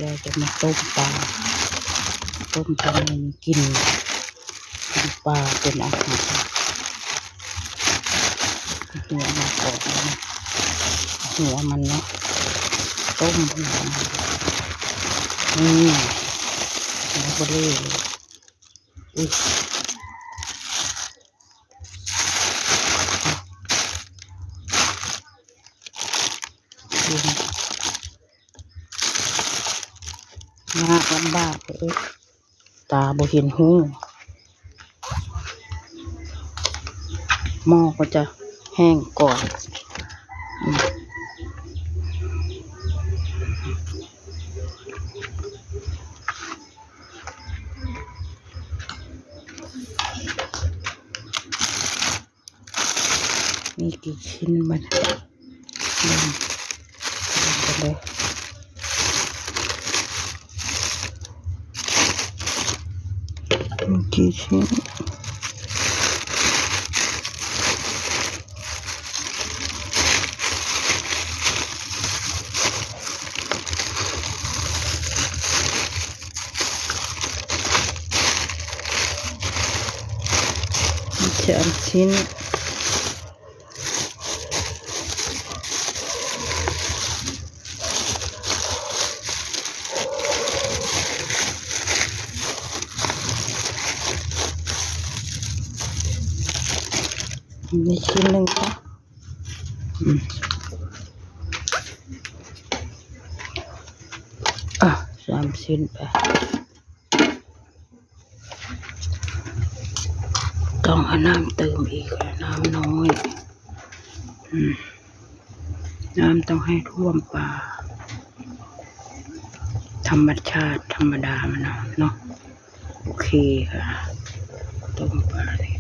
ยายจะมาต้มปลาต้มจะให้กินปลาเป็นอาหารหัวมันออกนะหัวมันเนาะต้มหัวมันนี่แล้วก็เลยอุ้ยยากลำบากเลยตาบ่เห็นหูหม้อก็จะแห้งก่อนมีกี่ชิ้นมันเลยมีกี่ชิ้น3 ชิ้นมีชิ้นหนึ่งค่ะ3 ชิ้นไปต้องเอาน้ำเติมอีกน้ำน้อยน้ำต้องให้ท่วมปลาธรรมชาติธรรมดามันเนาะโอเคค่ะต้มปลาเนี่ย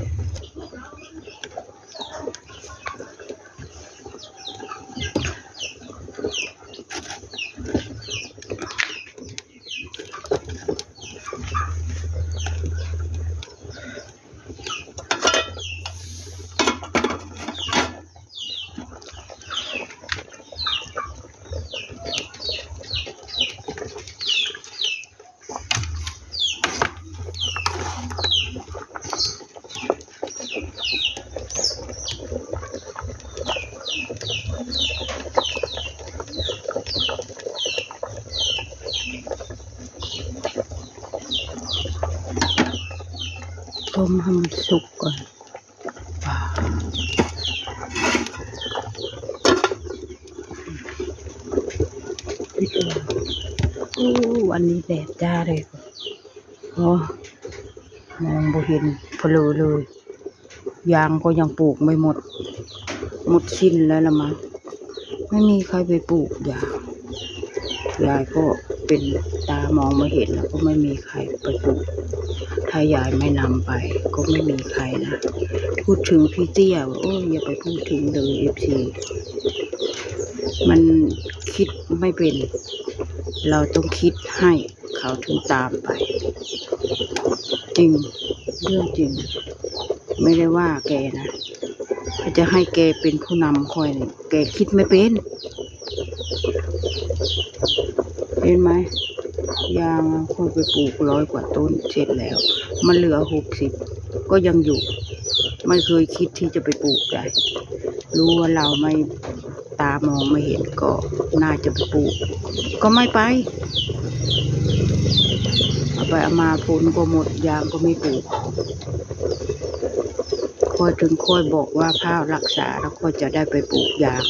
ต้มให้มันสุกก่อนปลาวันนี้แดดจ้าเลยมองบ่เห็นเพลอเลยยางก็ยังปลูกไม่หมดสิ้นแล้วละมั้งไม่มีใครไปปลูกยายก็เป็นตามองไม่เห็นแล้วก็ไม่มีใครไปปลูกถ้ายายไม่นำไปก็ไม่มีใครนะพูดถึงพี่เตี้ยว่าโอ้ยอย่าไปพูดถึงเลยFCมันคิดไม่เป็นเราต้องคิดให้เขาถึงตามไปจริงเรื่องจริงไม่ได้ว่าแกนะจะให้แกเป็นผู้นำคอยเนี่ยแกคิดไม่เป็นเห็นไหมยางคนไปปลูก100 กว่าต้นเสร็จแล้วมันเหลือ60ก็ยังอยู่ไม่เคยคิดที่จะไปปลูกได้รู้ว่าเราไม่ตามองไม่เห็นก็น่าจะไปปลูกก็ไม่ไปเอาไปเอามาผลก็หมดยางก็ไม่ปลูกค่อยถึงค่อยบอกว่าข้าวรักษาแล้วก็จะได้ไปปลูกยาง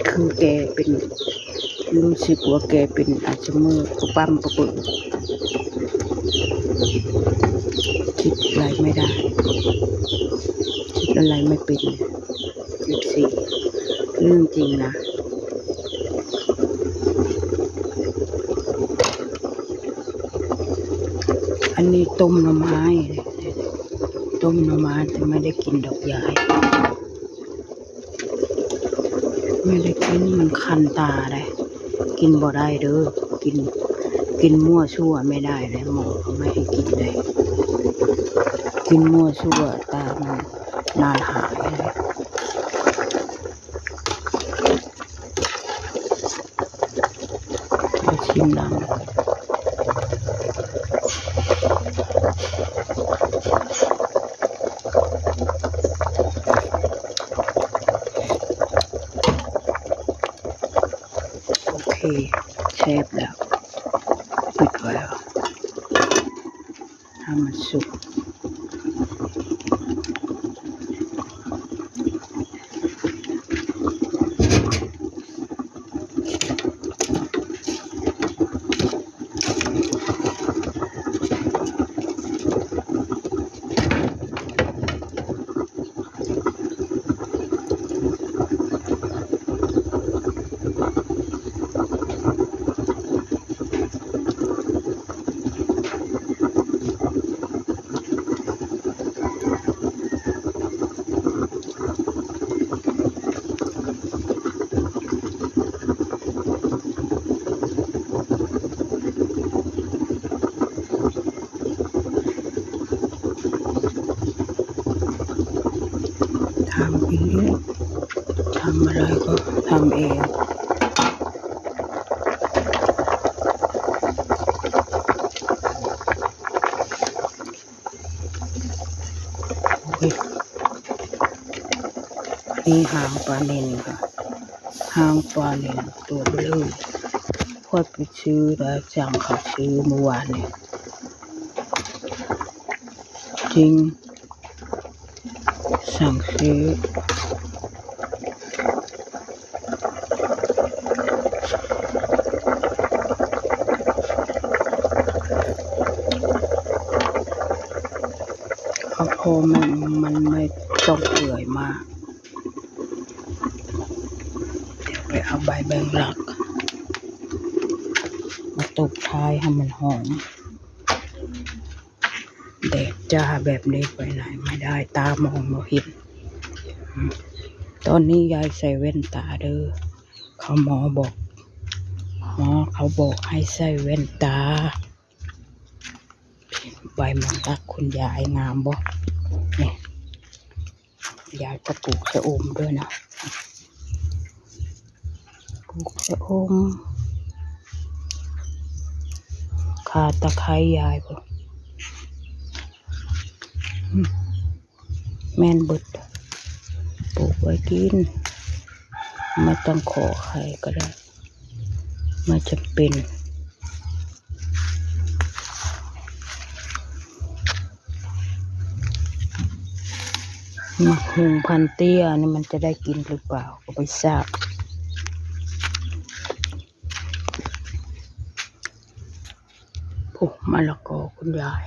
คือแกเป็นรู้สึกว่าแกเป็นอัลไซเมอร์ก็ปั้มประเบิดคิดอะไรไม่ได้คิดอะไรไม่เป็นเรื่องจริงนะอันนี้ต้มหน่อไม้แต่ไม่ได้กินดอกยายไม่ได้กินมันคันตาเลยกินบ่ได้เด้อกินมั่วชั่วไม่ได้เลยหมอเขาไม่ให้กินเลยกินมั่วชั่วตามันนานหายเลย ชิมหลังโอเคเชฟแล้วปิดไว้ให้มันสุกทำเองทำอะไรก็ทำเองนี่หางปลาเนิลค่ะหางปลาเนิลตัวเบลอพอดไปซื้อแล้วสั่งเขาซื้อเมื่อวานเนี่ยจริงสั่งซื้อเอาพอมันไม่ต้องเปื่อยมากเดี๋ยวไปเอาใบแบงลักมาตบท้ายให้มันหอมแดดจ้าแบบนี้ไปไหนไม่ได้ตามองไม่เห็นตอนนี้ยายใส่แว่นตาเด้อหมอเขาบอกให้ใส่แว่นตาใบมันรักคุณยายงามบ่เนี่ยยายก็ปลูกชะอมด้วยนะปลูกชะอมข่าตะไคร้ยายบ่แม่นเบิดปลูกไว้กินไม่ต้องขอใครก็ได้ไม่จำเป็นมะฮุงพันเตี้ยนี่มันจะได้กินหรือเปล่าก็ไม่ทราบโอ้มะละกอคุณยาย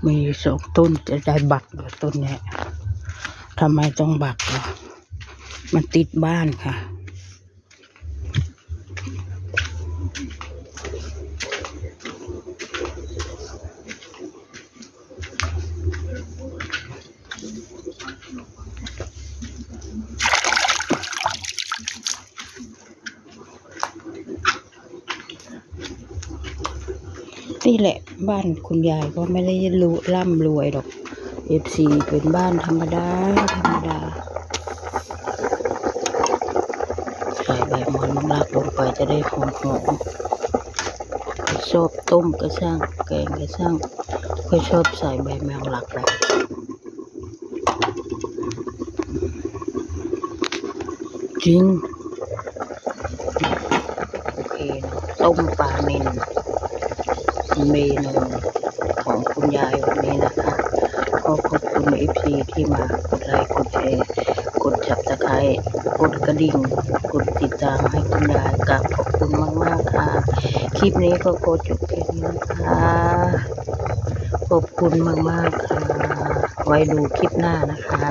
มี2 ต้นจะได้บักเหรอต้นนี้ทำไมต้องบักล่ะมันติดบ้านค่ะนี่แหละบ้านคุณยายก็ไม่ได้ร่ำรวยหรอก FC เป็นบ้านธรรมดาใส่ใบมอนลักลงไปจะได้หอมชอบต้มก็ช่างแกงก็ช่างก็ชอบใส่ใบแมงลักเลยจริงโอเคนะต้มปลาเนิลเมนูของคุณยายวันนี้นะคะก็ขอบคุณ FC ที่มากดไลค์กดแชร์กดSubscribeกดกระดิ่งกดติดตามให้คุณยายกับขอบคุณมากๆค่ะคลิปนี้ก็จบแค่นี้นะคะขอบคุณมากๆค่ะไว้ดูคลิปหน้านะคะ